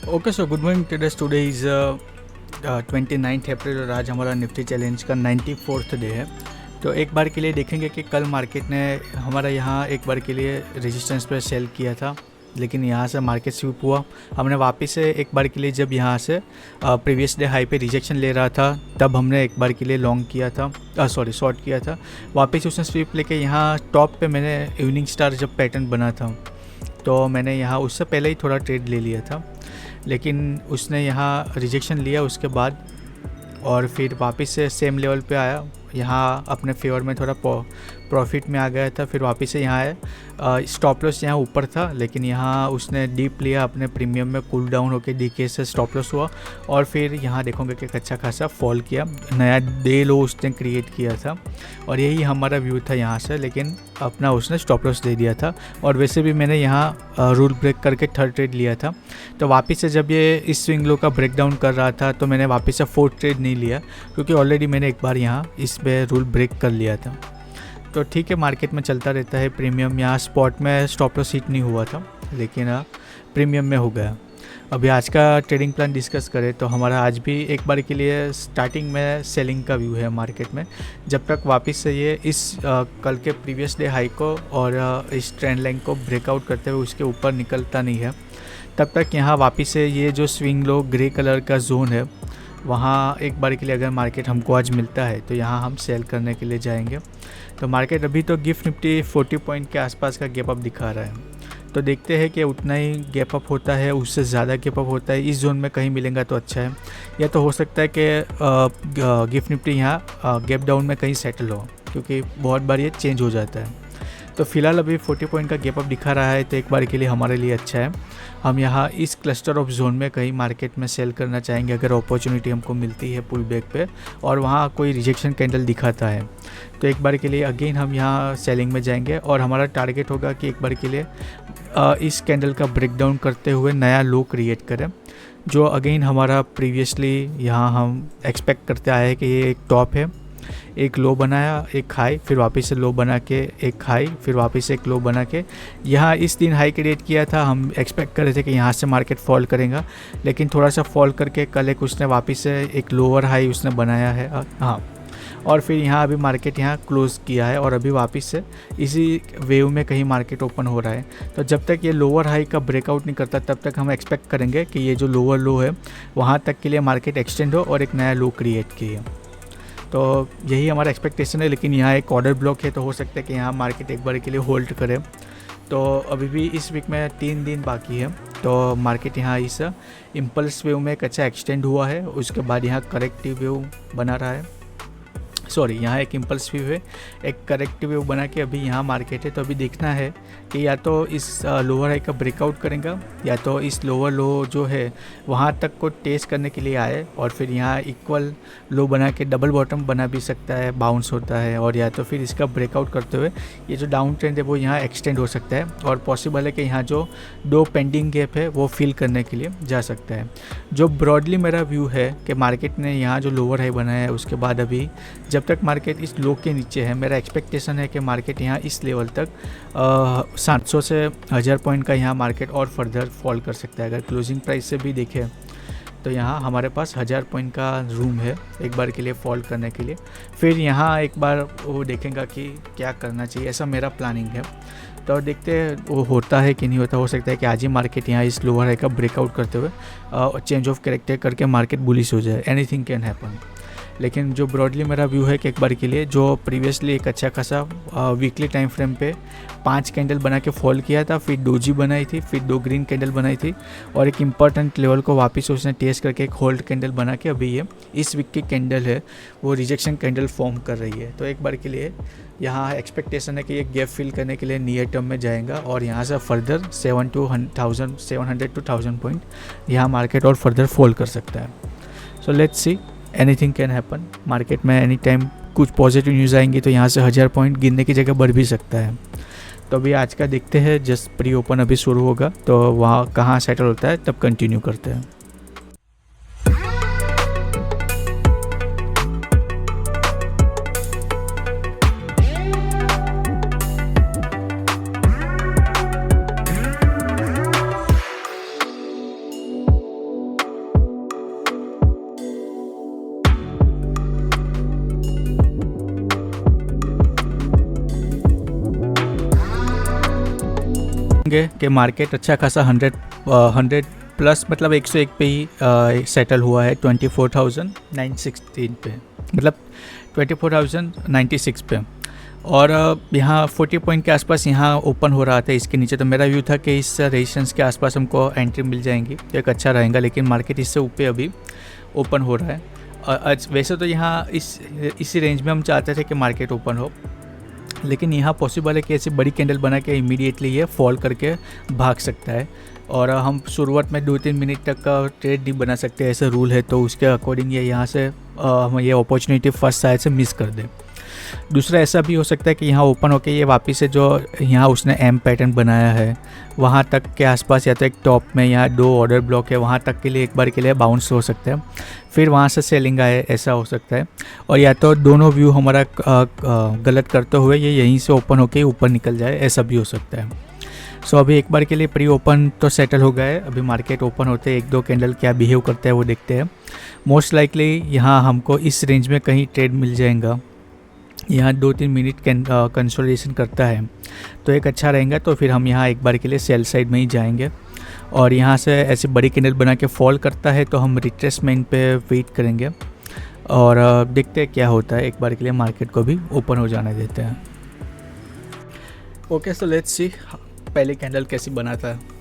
Okay so good morning traders. Today is 29 अप्रैल और आज हमारा निफ्टी चैलेंज का 94th डे है। तो एक बार के लिए देखेंगे कि कल मार्केट ने हमारा यहाँ एक बार के लिए रेजिस्टेंस पे सेल किया था, लेकिन यहाँ से मार्केट स्विप हुआ। हमने वापस से एक बार के लिए जब यहाँ से प्रीवियस डे हाई पे रिजेक्शन ले रहा था तब हमने एक बार के लिए लॉन्ग किया था, शॉर्ट किया था। वापस उसने स्विप लेके यहाँ टॉप पे मैंने इवनिंग स्टार जब पैटर्न बना था तो मैंने यहाँ उससे पहले ही थोड़ा ट्रेड ले लिया था, लेकिन उसने यहाँ रिजेक्शन लिया उसके बाद और फिर वापस से सेम लेवल पे आया, यहाँ अपने फेवर में थोड़ा प्रॉफिट में आ गया था। फिर वापस से यहाँ आया, स्टॉप लॉस यहाँ ऊपर था लेकिन यहाँ उसने डीप लिया, अपने प्रीमियम में कूल डाउन होकर डीके से स्टॉप लॉस हुआ और फिर यहाँ देखोगे कि अच्छा खासा फॉल किया, नया डे लो उसने क्रिएट किया था और यही हमारा व्यू था यहाँ से, लेकिन अपना उसने स्टॉप लॉस दे दिया था। और वैसे भी मैंने यहाँ रूल ब्रेक करके थर्ड ट्रेड लिया था। तो वापस से जब ये इस स्विंग लो का ब्रेक डाउन कर रहा था तो मैंने वापस से फोर्थ ट्रेड नहीं लिया, क्योंकि ऑलरेडी मैंने एक बार यहाँ इस पे रूल ब्रेक कर लिया था। तो ठीक है, मार्केट में चलता रहता है। प्रीमियम यहाँ स्पॉट में स्टॉप लॉस हिट नहीं हुआ था लेकिन प्रीमियम में हो गया। अभी आज का ट्रेडिंग प्लान डिस्कस करें तो हमारा आज भी एक बार के लिए स्टार्टिंग में सेलिंग का व्यू है मार्केट में। जब तक वापस से ये इस कल के प्रीवियस डे हाई को और इस ट्रेंड लाइन को ब्रेकआउट करते हुए उसके ऊपर निकलता नहीं है तब तक यहाँ वापस से ये जो स्विंग लो ग्रे कलर का जोन है वहाँ एक बार के लिए अगर मार्केट हमको आज मिलता है तो यहाँ हम सेल करने के लिए जाएंगे। तो मार्केट अभी तो गिफ्ट निफ्टी 40 पॉइंट के आसपास का गैप अप दिखा रहा है, तो देखते हैं कि उतना ही गैप अप होता है, उससे ज़्यादा गैप अप होता है, इस जोन में कहीं मिलेगा तो अच्छा है। या तो हो सकता है कि गिफ्ट निफ्टी यहाँ गैप डाउन में कहीं सेटल हो, क्योंकि बहुत बार ये चेंज हो जाता है। तो फिलहाल अभी 40 पॉइंट का गैप अप दिखा रहा है तो एक बार के लिए हमारे लिए अच्छा है। हम यहाँ इस क्लस्टर ऑफ जोन में कहीं मार्केट में सेल करना चाहेंगे अगर अपॉर्चुनिटी हमको मिलती है पुल बैक पे और वहाँ कोई रिजेक्शन कैंडल दिखाता है तो एक बार के लिए अगेन हम यहाँ सेलिंग में जाएंगे। और हमारा टारगेट होगा कि एक बार के लिए इस कैंडल का ब्रेकडाउन करते हुए नया लो क्रिएट करें, जो अगेन हमारा प्रीवियसली यहाँ हम एक्सपेक्ट करते आए हैं कि ये एक टॉप है, एक लो बनाया, एक हाई, फिर वापस से लो बना के एक हाई, फिर वापस से एक लो बना के यहाँ इस दिन हाई क्रिएट किया था। हम एक्सपेक्ट कर रहे थे कि यहाँ से मार्केट फॉल करेगा, लेकिन थोड़ा सा फॉल करके कल एक उसने वापस से एक लोअर हाई उसने बनाया है, हाँ, और फिर यहाँ अभी मार्केट यहाँ क्लोज़ किया है और अभी वापस से इसी वेव में कहीं मार्केट ओपन हो रहा है। तो जब तक ये लोअर हाई का ब्रेकआउट नहीं करता तब तक हम एक्सपेक्ट करेंगे कि ये जो लोअर लो है वहाँ तक के लिए मार्केट एक्सटेंड हो और एक नया लो क्रिएट किए। तो यही हमारा एक्सपेक्टेशन है, लेकिन यहाँ एक ऑर्डर ब्लॉक है तो हो सकता है कि यहाँ मार्केट एक बार के लिए होल्ड करे। तो अभी भी इस वीक में 3 दिन बाकी है, तो मार्केट यहाँ इस इम्पल्स वेव में एक अच्छा एक्सटेंड हुआ है, उसके बाद यहाँ करेक्टिव वेव बना रहा है, यहाँ एक इम्पल्स व्यू है, एक करेक्टिव व्यू बना के अभी यहाँ मार्केट है। तो अभी देखना है कि या तो इस लोअर हाई का ब्रेकआउट करेगा या तो इस लोअर लो जो है वहाँ तक को टेस्ट करने के लिए आए और फिर यहाँ इक्वल लो बना के डबल बॉटम बना भी सकता है, बाउंस होता है, और या तो फिर इसका ब्रेकआउट करते हुए ये जो डाउन ट्रेंड है वो यहाँ एक्सटेंड हो सकता है और पॉसिबल है कि यहाँ जो 2 पेंडिंग गैप है वो फिल करने के लिए जा सकता है। जो ब्रॉडली मेरा व्यू है कि मार्केट ने यहाँ जो लोअर हाई बनाया है उसके बाद अभी जब तक मार्केट इस लो के नीचे है, मेरा एक्सपेक्टेशन है कि मार्केट यहाँ इस लेवल तक 700 से 1000 पॉइंट का यहाँ मार्केट और फर्दर फॉल कर सकता है। अगर क्लोजिंग प्राइस से भी देखें तो यहाँ हमारे पास 1000 पॉइंट का रूम है एक बार के लिए फॉल करने के लिए। फिर यहाँ एक बार वो देखेंगे कि क्या करना चाहिए, ऐसा मेरा प्लानिंग है। तो देखते हैं वो होता है कि नहीं होता। हो सकता है कि आज ही मार्केट यहाँ इस लोअर हाई का ब्रेकआउट करते हुए चेंज ऑफ कैरेक्टर करके मार्केट बुलिश हो जाए, एनीथिंग कैन हैपन। लेकिन जो ब्रॉडली मेरा व्यू है कि एक बार के लिए जो प्रीवियसली एक अच्छा खासा वीकली टाइम फ्रेम पे 5 कैंडल बना के फॉल किया था, फिर डोजी बनाई थी, फिर 2 ग्रीन कैंडल बनाई थी और एक इम्पॉर्टेंट लेवल को वापस उसने टेस्ट करके एक होल्ड कैंडल बना के अभी ये इस वीक की कैंडल है वो रिजेक्शन कैंडल फॉर्म कर रही है। तो एक बार के लिए यहाँ एक्सपेक्टेशन है कि ये गैप फिल करने के लिए नियर टर्म में जाएगा और यहाँ से फर्दर 700 to 1000 पॉइंट यहाँ मार्केट और फर्दर फॉल कर सकता है। So let's see, anything can happen. Market में एनी टाइम कुछ पॉजिटिव न्यूज़ आएंगी तो यहाँ से 1000 पॉइंट गिनने की जगह बढ़ भी सकता है। तो अभी आज का देखते हैं, जस्ट प्री ओपन अभी शुरू होगा तो वहाँ कहाँ सेटल होता है तब कंटिन्यू करते हैं। देखेंगे कि मार्केट अच्छा खासा 100 प्लस मतलब 101 पे ही सेटल हुआ है 24,916 पे, मतलब 24,096 पे। और यहाँ 40 पॉइंट के आसपास यहाँ ओपन हो रहा था इसके नीचे। तो मेरा व्यू था कि इस रेजिस्टेंस के आसपास हमको एंट्री मिल जाएंगी तो एक अच्छा रहेगा, लेकिन मार्केट इससे ऊपर अभी ओपन हो रहा है। वैसे तो यहाँ इसी रेंज में हम चाहते थे कि मार्केट ओपन हो, लेकिन यहाँ पॉसिबल है कि ऐसी बड़ी कैंडल बना के इमीडिएटली ये फॉल करके भाग सकता है। और हम शुरुआत में 2-3 मिनट तक का ट्रेड नहीं बना सकते, ऐसा रूल है। तो उसके अकॉर्डिंग ये यहाँ से हम ये अपॉर्चुनिटी फर्स्ट साइड से मिस कर दें। दूसरा ऐसा भी हो सकता है कि यहाँ ओपन होके ये वापस से जो यहाँ उसने एम पैटर्न बनाया है वहाँ तक के आसपास, या तो एक टॉप में यहाँ 2 ऑर्डर ब्लॉक है वहाँ तक के लिए एक बार के लिए बाउंस हो सकता है, फिर वहाँ से सेलिंग आए, ऐसा हो सकता है। और या तो दोनों व्यू हमारा गलत करते हुए ये यहीं से ओपन होके ऊपर निकल जाए, ऐसा भी हो सकता है। सो अभी एक बार के लिए प्री ओपन तो सेटल हो गया है। अभी मार्केट ओपन होते 1-2 कैंडल क्या बिहेव करता है वो देखते हैं। मोस्ट लाइकली यहाँ हमको इस रेंज में कहीं ट्रेड मिल जाएगा। यहाँ 2-3 मिनट कंसोलिडेशन करता है तो एक अच्छा रहेगा। तो फिर हम यहाँ एक बार के लिए सेल साइड में ही जाएंगे। और यहाँ से ऐसी बड़ी कैंडल बना के फॉल करता है तो हम रिट्रेसमेंट पे वेट करेंगे और देखते हैं क्या होता है। एक बार के लिए मार्केट को भी ओपन हो जाने देते हैं। ओके, सो लेट्स सी पहली कैंडल कैसी बनाता है।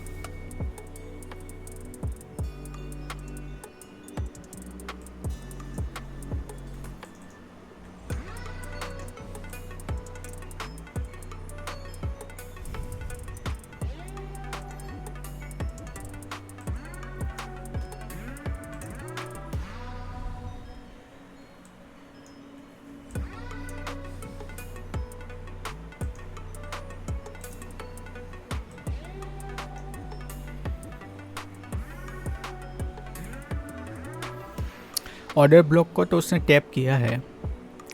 ऑर्डर ब्लॉक को तो उसने टैप किया है,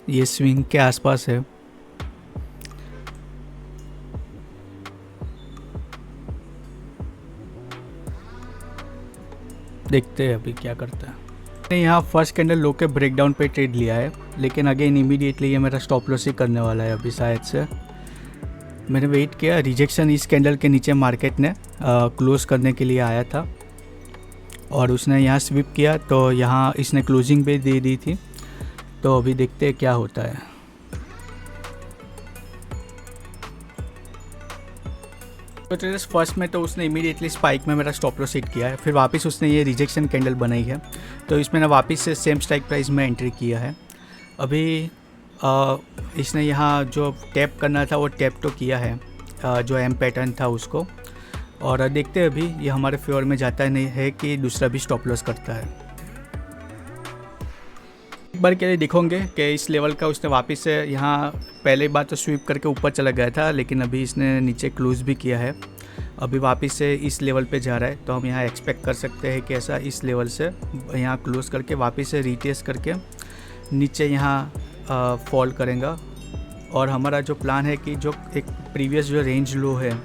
ये स्विंग के आसपास है। देखते हैं अभी क्या करता है। मैंने यहाँ फर्स्ट कैंडल लो के ब्रेकडाउन पे ट्रेड लिया है, लेकिन अगेन इमीडिएटली ये मेरा स्टॉप लॉस ही करने वाला है अभी शायद से। मैंने वेट किया, रिजेक्शन इस कैंडल के नीचे मार्केट ने क्लोज करने के लिए आया था और उसने यहाँ स्विप किया तो यहाँ इसने क्लोजिंग भी दे दी थी। तो अभी देखते हैं क्या होता है। तो ट्रेडर्स फर्स्ट में तो उसने इमीडिएटली स्पाइक में मेरा स्टॉप लॉस हिट किया है, फिर वापस उसने ये रिजेक्शन कैंडल बनाई है तो इसमें ना वापस से सेम स्ट्राइक प्राइस में एंट्री किया है। अभी इसने यहाँ जो टैप करना था वो टैप तो किया है, जो एम पैटर्न था उसको। और देखते हैं अभी ये हमारे फेवर में जाता है नहीं है कि दूसरा भी स्टॉप लॉस करता है। एक बार के लिए दिखोगे कि इस लेवल का उसने वापस से यहाँ पहले बार तो स्वीप करके ऊपर चला गया था, लेकिन अभी इसने नीचे क्लोज भी किया है। अभी वापस से इस लेवल पे जा रहा है तो हम यहाँ एक्सपेक्ट कर सकते हैं कि ऐसा इस लेवल से यहाँ क्लोज करके वापस से रीटेस्ट करके नीचे यहाँ फॉल करेगा। और हमारा जो प्लान है कि जो एक प्रीवियस जो रेंज लो है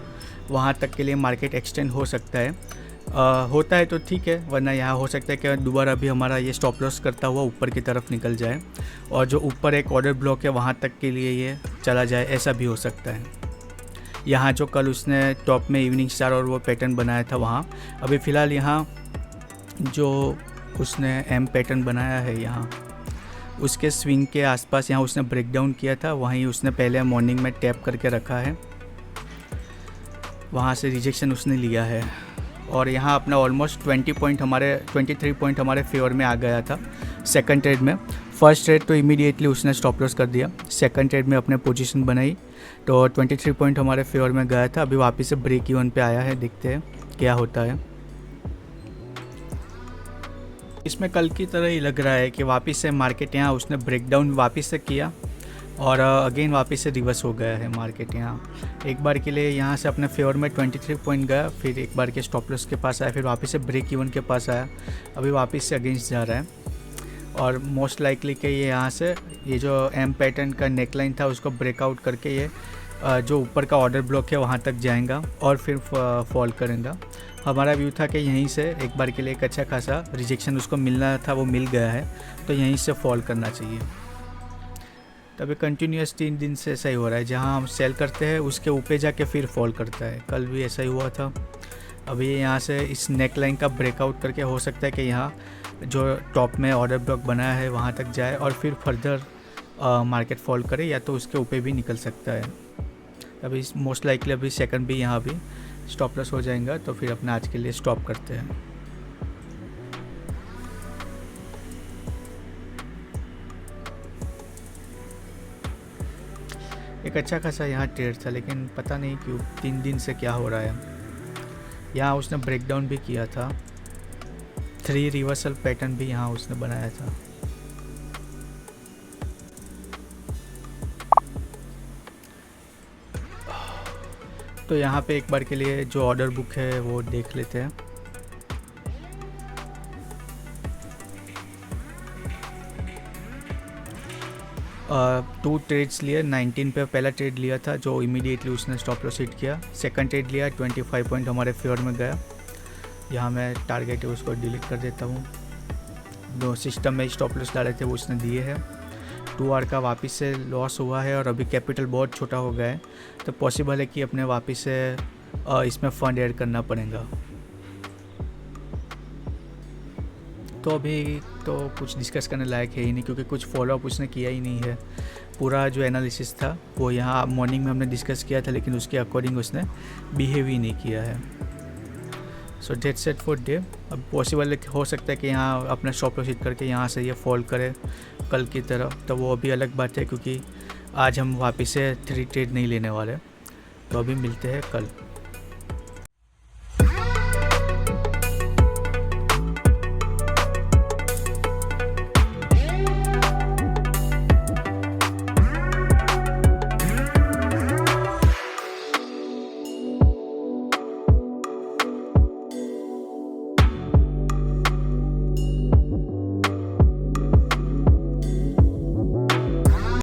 वहाँ तक के लिए मार्केट एक्सटेंड हो सकता है। होता है तो ठीक है, वरना यहाँ हो सकता है कि दोबारा भी हमारा ये स्टॉप लॉस करता हुआ ऊपर की तरफ निकल जाए और जो ऊपर एक ऑर्डर ब्लॉक है वहाँ तक के लिए ये चला जाए, ऐसा भी हो सकता है। यहाँ जो कल उसने टॉप में इवनिंग स्टार और वो पैटर्न बनाया था वहाँ, अभी फ़िलहाल यहाँ जो उसने एम पैटर्न बनाया है यहाँ उसके स्विंग के आसपास यहाँ उसने ब्रेकडाउन किया था, वहीं उसने पहले मॉर्निंग में टैप करके रखा है, वहाँ से रिजेक्शन उसने लिया है। और यहाँ अपना ऑलमोस्ट 23 पॉइंट हमारे फेवर में आ गया था सेकंड ट्रेड में। फर्स्ट ट्रेड तो इमीडिएटली उसने स्टॉप लॉस कर दिया, सेकंड ट्रेड में अपने पोजीशन बनाई तो 23 पॉइंट हमारे फेवर में गया था। अभी वापस से ब्रेक इवन पे आया है, देखते हैं क्या होता है। इसमें कल की तरह ही लग रहा है कि वापस से मार्केट यहाँ उसने ब्रेकडाउन वापस से किया और अगेन वापस से रिवर्स हो गया है मार्केट। यहाँ एक बार के लिए यहाँ से अपने फेवर में 23 पॉइंट गया, फिर एक बार के स्टॉप लॉस के पास आया, फिर वापस से ब्रेक इवन के पास आया, अभी वापस से अगेंस्ट जा रहा है। और मोस्ट लाइकली कि ये यहाँ से ये जो एम पैटर्न का नेकलाइन था उसको ब्रेकआउट करके ये जो ऊपर का ऑर्डर ब्लॉक है वहाँ तक जाएगा और फिर फॉल करेगा। हमारा व्यू था कि यहीं से एक बार के लिए एक अच्छा खासा रिजेक्शन उसको मिलना था, वो मिल गया है तो यहीं से फॉल करना चाहिए। तो अभी कंटिन्यूस 3 दिन से ऐसा ही हो रहा है, जहाँ हम सेल करते हैं उसके ऊपर जाके फिर फॉल करता है। कल भी ऐसा ही हुआ था। अभी यहाँ से इस नेक लाइन का ब्रेकआउट करके हो सकता है कि यहाँ जो टॉप में ऑर्डर ब्लॉक बनाया है वहाँ तक जाए और फिर फर्दर मार्केट फॉल करे, या तो उसके ऊपर भी निकल सकता है। अभी मोस्ट लाइकली अभी सेकंड भी यहाँ भी स्टॉप लॉस हो जाएगा, तो फिर अपने आज के लिए स्टॉप करते हैं। एक अच्छा खासा यहाँ ट्रेड था, लेकिन पता नहीं क्यों 3 दिन से क्या हो रहा है। यहाँ उसने ब्रेकडाउन भी किया था, 3 रिवर्सल पैटर्न भी यहाँ उसने बनाया था। तो यहाँ पे एक बार के लिए जो ऑर्डर बुक है वो देख लेते हैं। टू ट्रेड्स लिए। 19 पे पहला ट्रेड लिया था जो इमीडिएटली उसने स्टॉप लॉस हिट किया। सेकंड ट्रेड लिया, 25 पॉइंट हमारे फेवर में गया। यहाँ मैं टारगेट है उसको डिलीट कर देता हूँ। दो सिस्टम में स्टॉप लॉस डाले थे वो उसने दिए हैं। 2 आवर का वापस से लॉस हुआ है और अभी कैपिटल बहुत छोटा हो गया है, तो पॉसिबल है कि अपने वापस से इसमें फंड ऐड करना पड़ेगा। तो अभी तो कुछ डिस्कस करने लायक है ही नहीं, क्योंकि कुछ फॉलोअप उसने किया ही नहीं है। पूरा जो एनालिसिस था वो यहाँ मॉर्निंग में हमने डिस्कस किया था, लेकिन उसके अकॉर्डिंग उसने बिहेव ही नहीं किया है। So that's it for day. अब पॉसिबल हो सकता है कि यहाँ अपना स्टॉप लॉस हिट करके यहाँ से ये फॉल करे कल की तरह, तो वो अभी अलग बात है, क्योंकि आज हम वापस से 3 ट्रेड नहीं लेने वाले। तो अभी मिलते हैं कल।